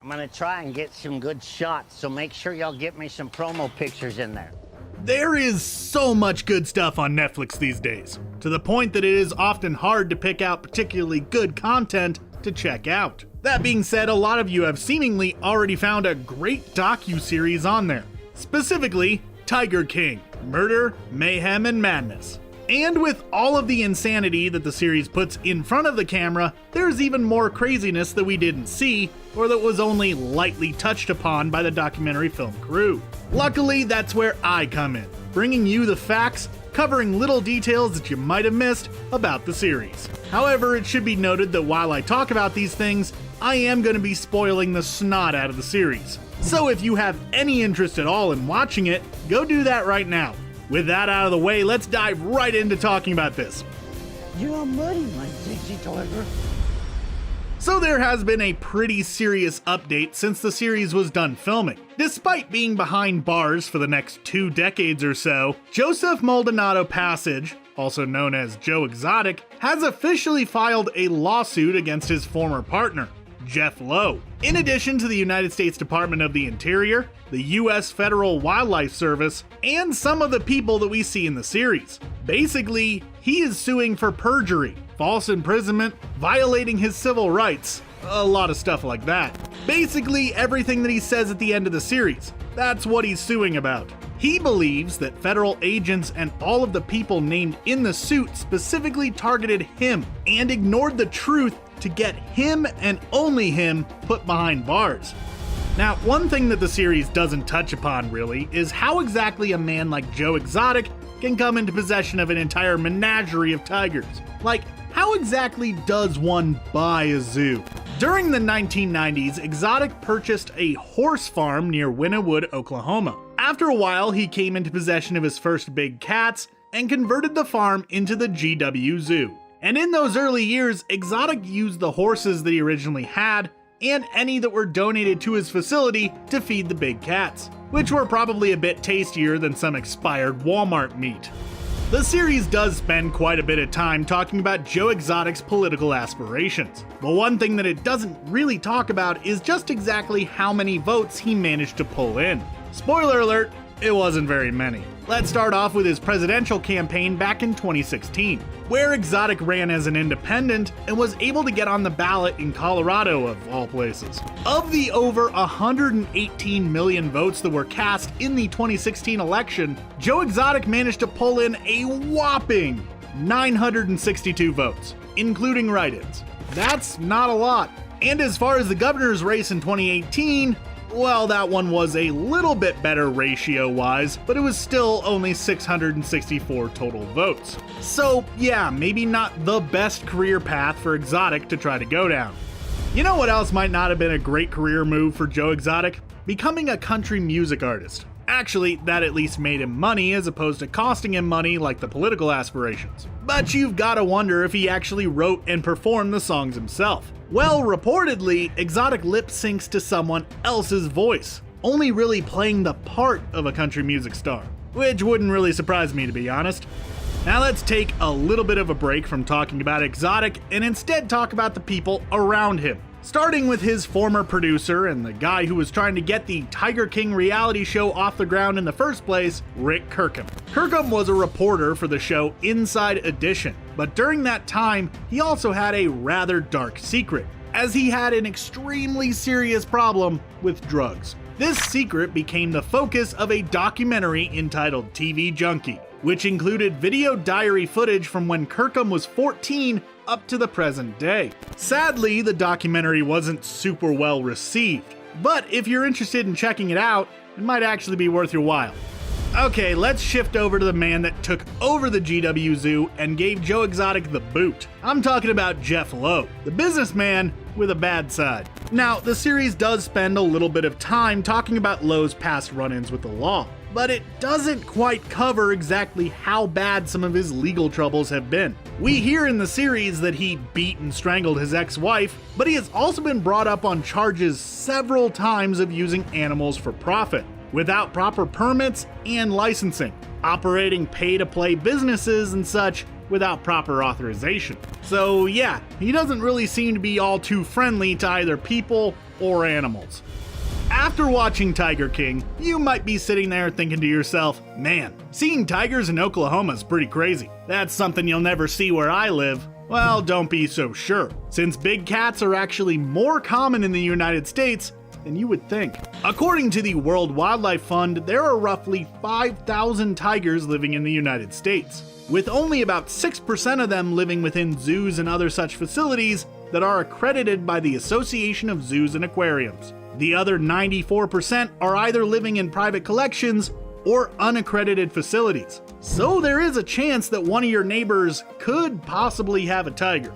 I'm gonna try and get some good shots, so make sure y'all get me some promo pictures in there. There is so much good stuff on Netflix these days, to the point that it is often hard to pick out particularly good content to check out. That being said, a lot of you have seemingly already found a great docu-series on there. Specifically, Tiger King: Murder, Mayhem, and Madness. And with all of the insanity that the series puts in front of the camera, there's even more craziness that we didn't see, or that was only lightly touched upon by the documentary film crew. Luckily, that's where I come in, bringing you the facts, covering little details that you might have missed about the series. However, it should be noted that while I talk about these things, I am going to be spoiling the snot out of the series. So if you have any interest at all in watching it, go do that right now. With that out of the way, let's dive right into talking about this. You're muddy, my Dixie Tiger. So there has been a pretty serious update since the series was done filming. Despite being behind bars for the next 2 decades or so, Joseph Maldonado Passage, also known as Joe Exotic, has officially filed a lawsuit against his former partner, Jeff Lowe. In addition to the United States Department of the Interior, the U.S. Federal Wildlife Service, and some of the people that we see in the series. Basically, he is suing for perjury, false imprisonment, violating his civil rights, a lot of stuff like that. Basically, everything that he says at the end of the series, that's what he's suing about. He believes that federal agents and all of the people named in the suit specifically targeted him and ignored the truth to get him and only him put behind bars. Now, one thing that the series doesn't touch upon really is how exactly a man like Joe Exotic can come into possession of an entire menagerie of tigers. Like, how exactly does one buy a zoo? During the 1990s, Exotic purchased a horse farm near Wynnewood, Oklahoma. After a while, he came into possession of his first big cats and converted the farm into the GW Zoo. And in those early years, Exotic used the horses that he originally had and any that were donated to his facility to feed the big cats, which were probably a bit tastier than some expired Walmart meat. The series does spend quite a bit of time talking about Joe Exotic's political aspirations, but one thing that it doesn't really talk about is just exactly how many votes he managed to pull in. Spoiler alert, it wasn't very many. Let's start off with his presidential campaign back in 2016, where Exotic ran as an independent and was able to get on the ballot in Colorado, of all places. Of the over 118 million votes that were cast in the 2016 election, Joe Exotic managed to pull in a whopping 962 votes, including write-ins. That's not a lot. And as far as the governor's race in 2018, well, that one was a little bit better ratio-wise, but it was still only 664 total votes. So yeah, maybe not the best career path for Exotic to try to go down. You know what else might not have been a great career move for Joe Exotic? Becoming a country music artist. Actually, that at least made him money as opposed to costing him money like the political aspirations. But you've gotta wonder if he actually wrote and performed the songs himself. Well, reportedly, Exotic lip syncs to someone else's voice, only really playing the part of a country music star, which wouldn't really surprise me, to be honest. Now let's take a little bit of a break from talking about Exotic and instead talk about the people around him. Starting with his former producer and the guy who was trying to get the Tiger King reality show off the ground in the first place, Rick Kirkham. Kirkham was a reporter for the show Inside Edition, but during that time, he also had a rather dark secret, as he had an extremely serious problem with drugs. This secret became the focus of a documentary entitled TV Junkie, which included video diary footage from when Kirkham was 14 up to the present day. Sadly, the documentary wasn't super well received, but if you're interested in checking it out, it might actually be worth your while. Okay, let's shift over to the man that took over the GW Zoo and gave Joe Exotic the boot. I'm talking about Jeff Lowe, the businessman with a bad side. Now, the series does spend a little bit of time talking about Lowe's past run-ins with the law, but it doesn't quite cover exactly how bad some of his legal troubles have been. We hear in the series that he beat and strangled his ex-wife, but he has also been brought up on charges several times of using animals for profit, without proper permits and licensing, operating pay-to-play businesses and such without proper authorization. So yeah, he doesn't really seem to be all too friendly to either people or animals. After watching Tiger King, you might be sitting there thinking to yourself, man, seeing tigers in Oklahoma is pretty crazy. That's something you'll never see where I live. Well, don't be so sure, since big cats are actually more common in the United States than you would think. According to the World Wildlife Fund, there are roughly 5,000 tigers living in the United States, with only about 6% of them living within zoos and other such facilities that are accredited by the Association of Zoos and Aquariums. The other 94% are either living in private collections or unaccredited facilities. So there is a chance that one of your neighbors could possibly have a tiger.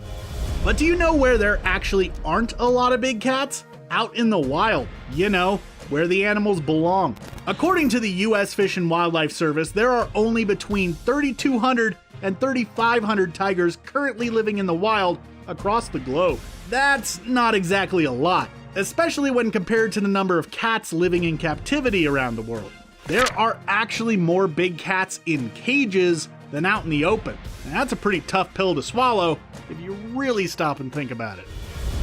But do you know where there actually aren't a lot of big cats? Out in the wild, you know, where the animals belong. According to the U.S. Fish and Wildlife Service, there are only between 3,200 and 3,500 tigers currently living in the wild across the globe. That's not exactly a lot, especially when compared to the number of cats living in captivity around the world. There are actually more big cats in cages than out in the open, and that's a pretty tough pill to swallow if you really stop and think about it.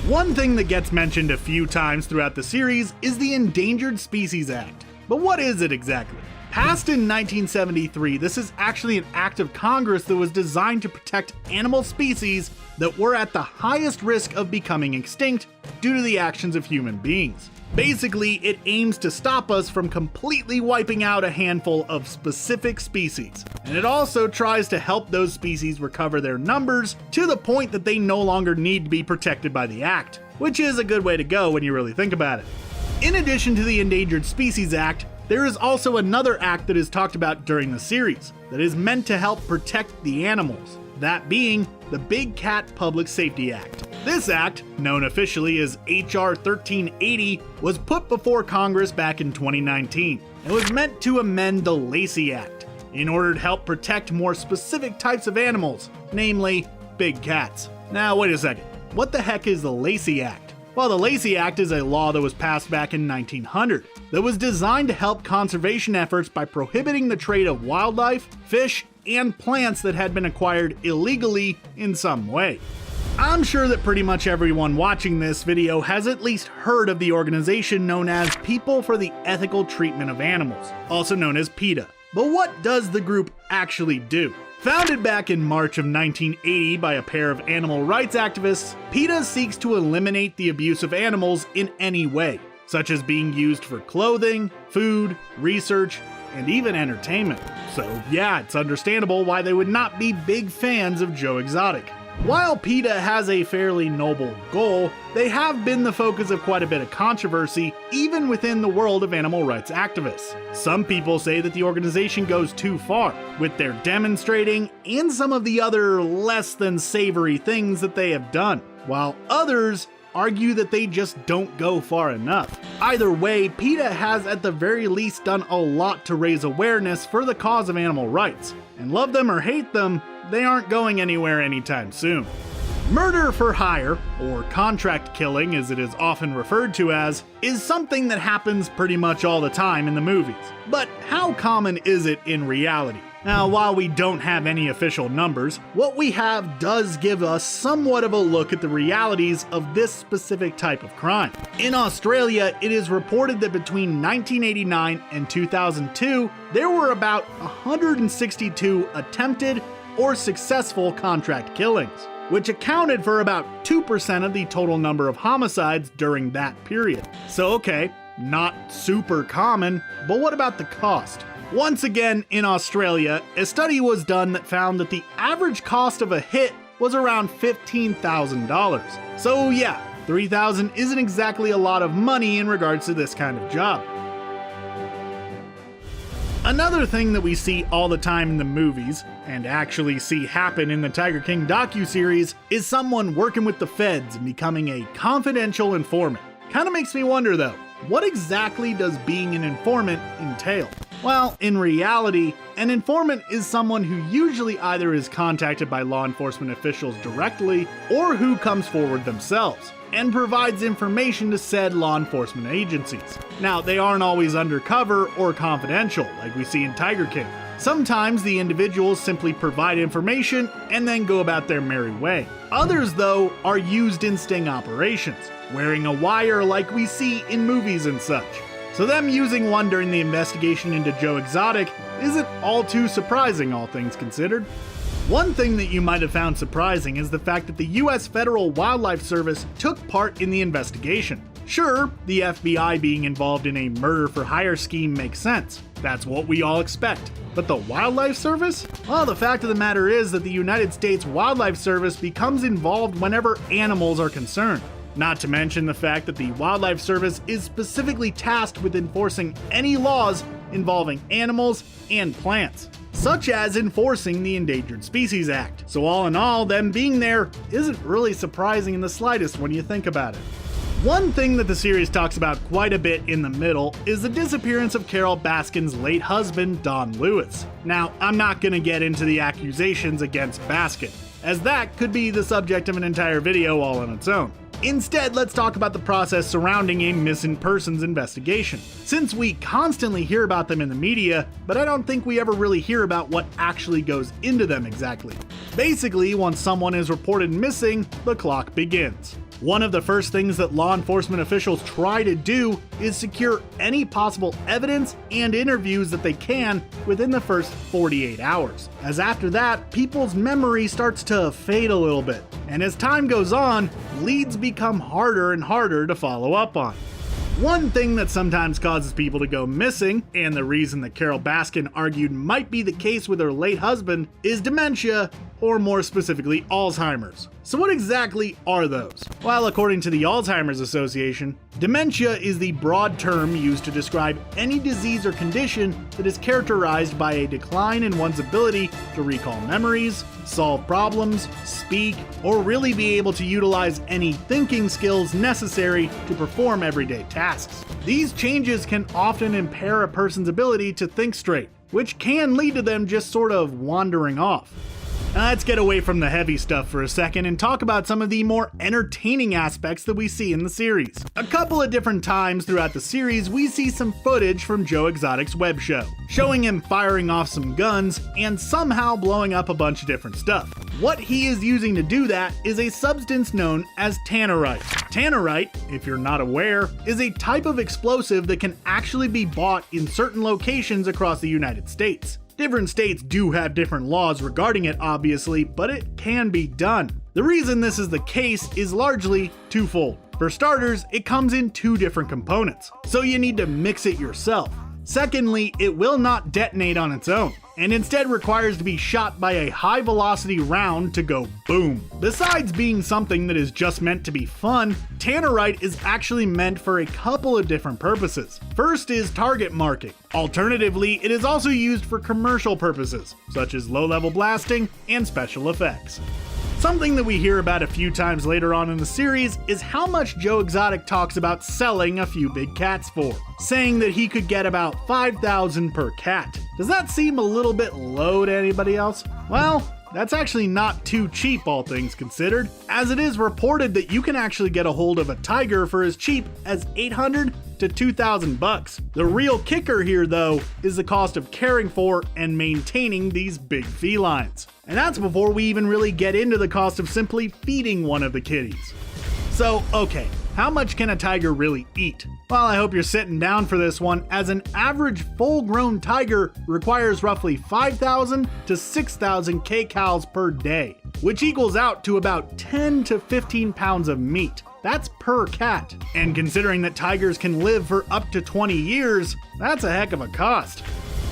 One thing that gets mentioned a few times throughout the series is the Endangered Species Act. But what is it exactly? Passed in 1973, this is actually an act of Congress that was designed to protect animal species that were at the highest risk of becoming extinct due to the actions of human beings. Basically, it aims to stop us from completely wiping out a handful of specific species. And it also tries to help those species recover their numbers to the point that they no longer need to be protected by the act, which is a good way to go when you really think about it. In addition to the Endangered Species Act, there is also another act that is talked about during the series that is meant to help protect the animals, that being the Big Cat Public Safety Act. This act, known officially as H.R. 1380, was put before Congress back in 2019 and was meant to amend the Lacey Act in order to help protect more specific types of animals, namely big cats. Now wait a second, what the heck is the Lacey Act? Well, the Lacey Act is a law that was passed back in 1900 that was designed to help conservation efforts by prohibiting the trade of wildlife, fish, and plants that had been acquired illegally in some way. I'm sure that pretty much everyone watching this video has at least heard of the organization known as People for the Ethical Treatment of Animals, also known as PETA. But what does the group actually do? Founded back in March of 1980 by a pair of animal rights activists, PETA seeks to eliminate the abuse of animals in any way, such as being used for clothing, food, research, and even entertainment. So yeah, it's understandable why they would not be big fans of Joe Exotic. While PETA has a fairly noble goal, they have been the focus of quite a bit of controversy, even within the world of animal rights activists. Some people say that the organization goes too far, with their demonstrating and some of the other less than savory things that they have done, while others argue that they just don't go far enough. Either way, PETA has at the very least done a lot to raise awareness for the cause of animal rights, and love them or hate them, they aren't going anywhere anytime soon. Murder for hire, or contract killing as it is often referred to as, is something that happens pretty much all the time in the movies. But how common is it in reality? Now, while we don't have any official numbers, what we have does give us somewhat of a look at the realities of this specific type of crime. In Australia, it is reported that between 1989 and 2002, there were about 162 attempted or successful contract killings, which accounted for about 2% of the total number of homicides during that period. So okay, not super common, but what about the cost? Once again, in Australia, a study was done that found that the average cost of a hit was around $15,000. So yeah, $3,000 isn't exactly a lot of money in regards to this kind of job. Another thing that we see all the time in the movies, and actually see happen in the Tiger King docuseries, is someone working with the feds and becoming a confidential informant. Kinda makes me wonder though, what exactly does being an informant entail? Well, in reality, an informant is someone who usually either is contacted by law enforcement officials directly, or who comes forward themselves and provides information to said law enforcement agencies. Now, they aren't always undercover or confidential, like we see in Tiger King. Sometimes the individuals simply provide information and then go about their merry way. Others, though, are used in sting operations, wearing a wire like we see in movies and such. So them using one during the investigation into Joe Exotic isn't all too surprising, all things considered. One thing that you might have found surprising is the fact that the US Federal Wildlife Service took part in the investigation. Sure, the FBI being involved in a murder-for-hire scheme makes sense. That's what we all expect. But the Wildlife Service? Well, the fact of the matter is that the United States Wildlife Service becomes involved whenever animals are concerned. Not to mention the fact that the Wildlife Service is specifically tasked with enforcing any laws involving animals and plants, such as enforcing the Endangered Species Act. So all in all, them being there isn't really surprising in the slightest when you think about it. One thing that the series talks about quite a bit in the middle is the disappearance of Carole Baskin's late husband, Don Lewis. Now, I'm not going to get into the accusations against Baskin, as that could be the subject of an entire video all on its own. Instead, let's talk about the process surrounding a missing persons investigation, since we constantly hear about them in the media, but I don't think we ever really hear about what actually goes into them exactly. Basically, once someone is reported missing, the clock begins. One of the first things that law enforcement officials try to do is secure any possible evidence and interviews that they can within the first 48 hours, as after that, people's memory starts to fade a little bit, and as time goes on, leads become harder and harder to follow up on. One thing that sometimes causes people to go missing, and the reason that Carole Baskin argued might be the case with her late husband, is dementia, or more specifically, Alzheimer's. So what exactly are those? Well, according to the Alzheimer's Association, dementia is the broad term used to describe any disease or condition that is characterized by a decline in one's ability to recall memories, solve problems, speak, or really be able to utilize any thinking skills necessary to perform everyday tasks. These changes can often impair a person's ability to think straight, which can lead to them just sort of wandering off. Now let's get away from the heavy stuff for a second and talk about some of the more entertaining aspects that we see in the series. A couple of different times throughout the series, we see some footage from Joe Exotic's web show, showing him firing off some guns and somehow blowing up a bunch of different stuff. What he is using to do that is a substance known as tannerite. Tannerite, if you're not aware, is a type of explosive that can actually be bought in certain locations across the United States. Different states do have different laws regarding it, obviously, but it can be done. The reason this is the case is largely twofold. For starters, it comes in two different components, so you need to mix it yourself. Secondly, it will not detonate on its own, and instead requires to be shot by a high velocity round to go boom. Besides being something that is just meant to be fun, tannerite is actually meant for a couple of different purposes. First is target marking. Alternatively, it is also used for commercial purposes, such as low-level blasting and special effects. Something that we hear about a few times later on in the series is how much Joe Exotic talks about selling a few big cats for, saying that he could get about $5,000 per cat. Does that seem a little bit low to anybody else? Well, that's actually not too cheap, all things considered, as it is reported that you can actually get a hold of a tiger for as cheap as $800 to $2,000. The real kicker here, though, is the cost of caring for and maintaining these big felines. And that's before we even really get into the cost of simply feeding one of the kitties. So, okay, how much can a tiger really eat? Well, I hope you're sitting down for this one, as an average full-grown tiger requires roughly 5,000 to 6,000 kcals per day, which equals out to about 10 to 15 pounds of meat. That's per cat. And considering that tigers can live for up to 20 years, that's a heck of a cost.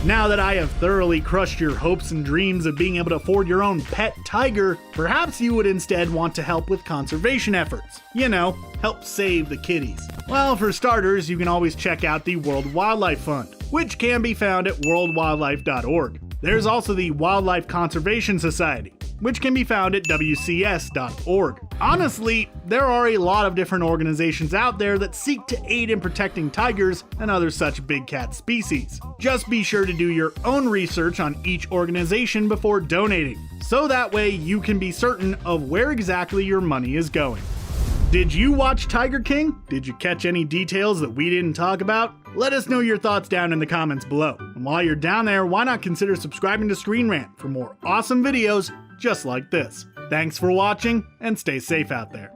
Now that I have thoroughly crushed your hopes and dreams of being able to afford your own pet tiger, perhaps you would instead want to help with conservation efforts. You know, help save the kitties. Well, for starters, you can always check out the World Wildlife Fund, which can be found at worldwildlife.org. There's also the Wildlife Conservation Society, which can be found at wcs.org. Honestly, there are a lot of different organizations out there that seek to aid in protecting tigers and other such big cat species. Just be sure to do your own research on each organization before donating, so that way you can be certain of where exactly your money is going. Did you watch Tiger King? Did you catch any details that we didn't talk about? Let us know your thoughts down in the comments below. And while you're down there, why not consider subscribing to Screen Rant for more awesome videos just like this. Thanks for watching, and stay safe out there.